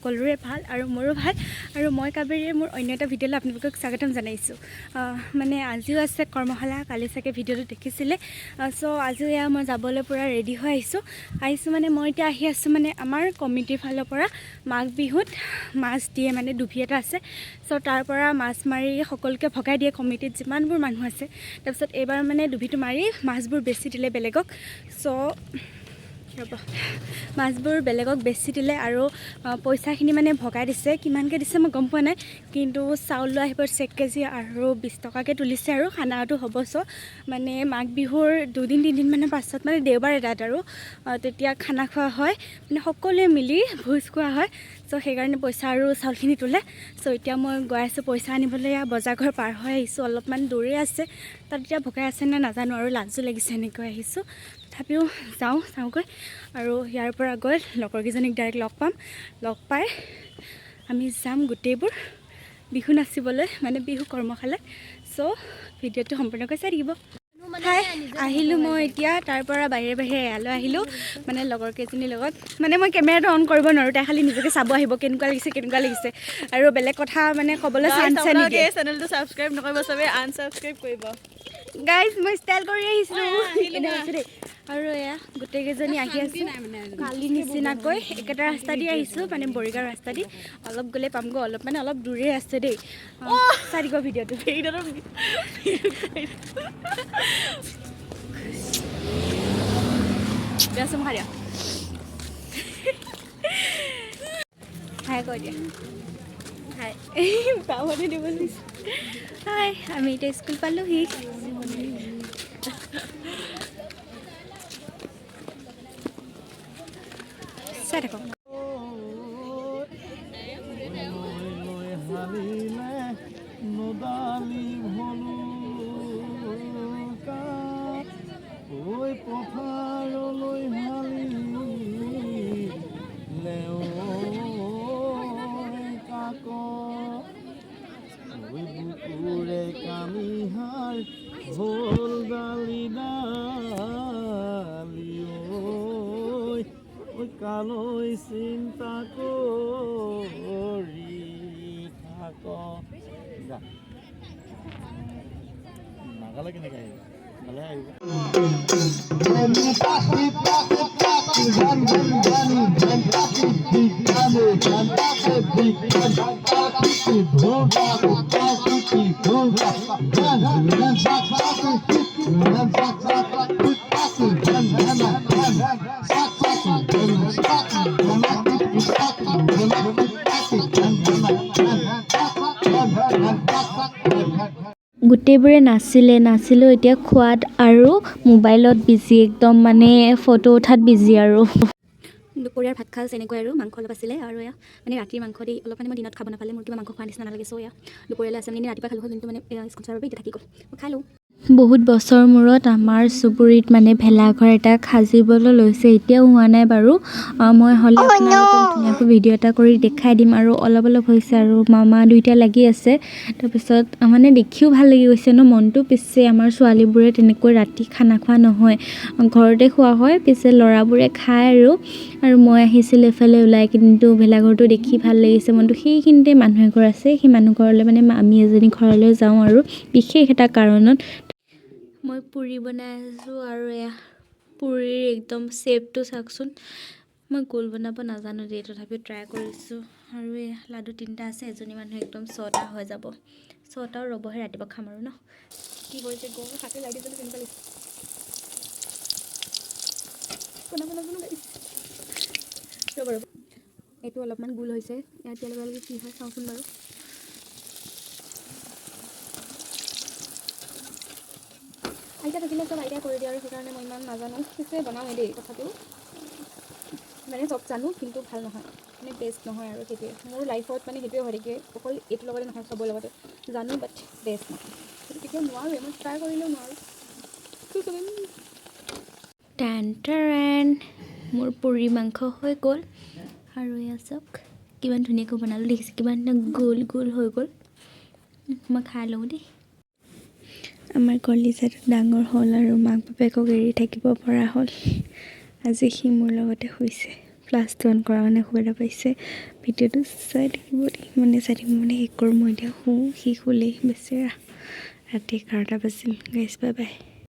সকলোৰে ভাল আৰু মোৰো ভাল আৰু মই কাবেৰীয়ে মোৰ অন্য এটা ভিডিঅ'লৈ আপোনালোকক স্বাগতম জনাইছোঁ মানে আজিও আছে কৰ্মশালা কালি চাগে ভিডিঅ'টো দেখিছিলে চ' আজিও এয়া মই যাবলৈ পূৰা ৰেডি হৈ আহিছোঁ মানে মই এতিয়া আহি আছোঁ মানে আমাৰ কমিটিৰ ফালৰ পৰা মাঘ বিহুত মাছ দিয়ে মানে ডুবি এটা আছে চ' তাৰ পৰা মাছ মাৰি সকলোকে ভগাই দিয়ে কমিটিত যিমানবোৰ মানুহ আছে তাৰপিছত এইবাৰ মানে ডুবিটো মাৰি মাছবোৰ বেছি দিলে বেলেগক চ' মাছবোৰ বেলেগক বেছি দিলে আৰু পইচাখিনি মানে ভগাই দিছে কিমানকৈ দিছে মই গম পোৱা নাই কিন্তু চাউল লৈ আহিব 1 কেজি আৰু 20 টকাকৈ তুলিছে আৰু খানাটো হ'ব চ' মানে মাঘ বিহুৰ 2-3 দিনমানৰ পাছত মানে দেওবাৰ এটাত আৰু তেতিয়া খানা খোৱা হয় মানে সকলোৱে মিলি ভোজ খোৱা হয় চ' সেইকাৰণে পইচা আৰু চাউলখিনি তোলে চ' এতিয়া মই গৈ আছোঁ পইচা আনিবলৈ বজাৰ ঘৰ পাৰ হৈ আহিছোঁ অলপমান দূৰে আছে তাত এতিয়া ভগাই আছে নে নাজানো আৰু লাজো লাগিছে এনেকৈ আহিছোঁ তথাপিও চাওঁগৈ আৰু ইয়াৰ পৰা গৈ লগৰকেইজনীক ডাইৰেক্ট লগ পাই আমি যাম গোটেইবোৰ বিহু নাচিবলৈ মানে বিহু কৰ্মশালাত চ' ভিডিঅ'টো সম্পূৰ্ণকৈ চাই থাকিব আহিলোঁ মই এতিয়া তাৰ পৰা বাহিৰে এয়ালৈ আহিলোঁ মানে লগৰকেইজনীৰ লগত মানে মই কেমেৰাটো অন কৰিব নোৱাৰোঁ তাই খালি নিজকে চাব আহিব কেনেকুৱা লাগিছে আৰু বেলেগ কথা মানে ক'বলৈ চান্স নিদিয়ে চেনেলটো ছাবস্ক্ৰাইব নকৰিব চবে আনছাবস্ক্ৰাইব কৰিব গাইজ মই ষ্টাইল কৰি আহিছোঁ দেই আৰু এয়া গোটেইকেইজনী আহি আছোঁ কালি নিচিনাকৈ একেটা ৰাস্তা দি আহিছোঁ মানে বৰিগাঁও ৰাস্তা দি অলপ গ'লে পামগৈ অলপ দূৰে আছে দেই চাই দিব ভিডিঅ'টো হাই কৈ দিয়া হাই পাবনে দিব লাগিছে হাই আমি এতিয়া স্কুল পালোহি চাই থাকক ভোল ডালি ডালি ঐ কালৈ চিন্তা কৰি থাক নাগালে কেনেকৈ আহিব ভালে আহিব গোটেইবোৰে নাচিলেও এতিয়া খোৱাত আৰু মোবাইলত বিজি একদম মানে ফটো উঠাত বিজি আৰু দুপৰীয়াৰ ভাত খাজ এনেকৈ আৰু মাংস অলপ আছিলে আৰু এয়া মানে ৰাতিৰ মাংস দি অলপ মানে মই দিনত খাব নাপালে মোৰ কিবা মাংস খোৱা নিচিনা নালাগে চ' এয়া দুপৰীয়ালৈ আছে মানে ৰাতিপুৱা খালোঁ কিন্তু মানে স্কুল যোৱাৰ বাবে এতিয়া থাকি গ'ল মই খাই লওঁ বহুত বছৰ মূৰত আমাৰ চুবুৰীত মানে ভেলাঘৰ এটা সাজিবলৈ লৈছে এতিয়াও হোৱা নাই বাৰু মই হ'লে আপোনালোকক ধুনীয়াকৈ ভিডিঅ' এটা কৰি দেখাই দিম আৰু অলপ হৈছে আৰু মামা দুইটা লাগি আছে তাৰপিছত মানে দেখিও ভাল লাগি গৈছে ন মনটো পিছে আমাৰ ছোৱালীবোৰে তেনেকৈ ৰাতি খানা খোৱা নহয় ঘৰতে খোৱা হয় পিছে ল'ৰাবোৰে খায় আৰু মই আহিছিলোঁ এফালে ওলাই কিন্তু ভেলাঘৰটো দেখি ভাল লাগিছে মনটো সেইখিনিতে মানুহ এঘৰ আছে সেই মানুহ ঘৰলৈ মানে আমি এজনী ঘৰলৈ যাওঁ আৰু বিশেষ এটা কাৰণত মই পুৰি বনাই আছোঁ আৰু এয়া পুৰিৰ একদম শ্বেপটো চাওকচোন মই গোল বনাব নাজানো দেই তথাপিও ট্ৰাই কৰিছোঁ আৰু এয়া লাডু 3টা আছে এজনী মানুহ একদম 6টা হৈ যাব 6টাও ৰ'বহে ৰাতিপুৱা খাম আৰু ন কি কৰিছে গ'ল হাতে লাগি যাবলৈ কেনেকুৱা লাগিছে ৰ'ব এইটো অলপমান গোল হৈছে ইয়াত লগে কি হয় চাওঁচোন বাৰু আইতা থাকিলে চব আইতাই কৰি দিয়ে আৰু সেইকাৰণে মই ইমান নাজানো পিছে বনাওঁৱে দেই তথাপিও মানে চব জানো কিন্তু ভাল নহয় মানে বেষ্ট নহয় আৰু সেইটোৱে মোৰ লাইফত মানে সেইটোৱে হৈ থাকে অকল এইটোৰ লগতে নহয় চবৰ লগতে জানো বাট বেষ্ট নহয় সেইটো কেতিয়াও নোৱাৰোৱে মই ট্ৰাই কৰিলেও নোৱাৰোঁ টান মোৰ পুৰি মাংস হৈ গ'ল আৰু এয়া চাওক কিমান ধুনীয়াকৈ বনালোঁ দেখিছে কিমান গোল হৈ গ'ল মই খাই লওঁ দেই আমাৰ কলিজাটো ডাঙৰ হ'ল আৰু মাক বাপেকক এৰি থাকিব পৰা হ'ল আজি সি মোৰ লগতে শুইছে প্লাছটো অন কৰা মানে সুবিধা পাইছে ভিডিঅ'টো চাই থাকিব চাই থাকিব শেষ কৰোঁ মই এতিয়া সি শুলেই বেচেৰা ৰাতি 11টা বাজিল গাইজ বাই বাই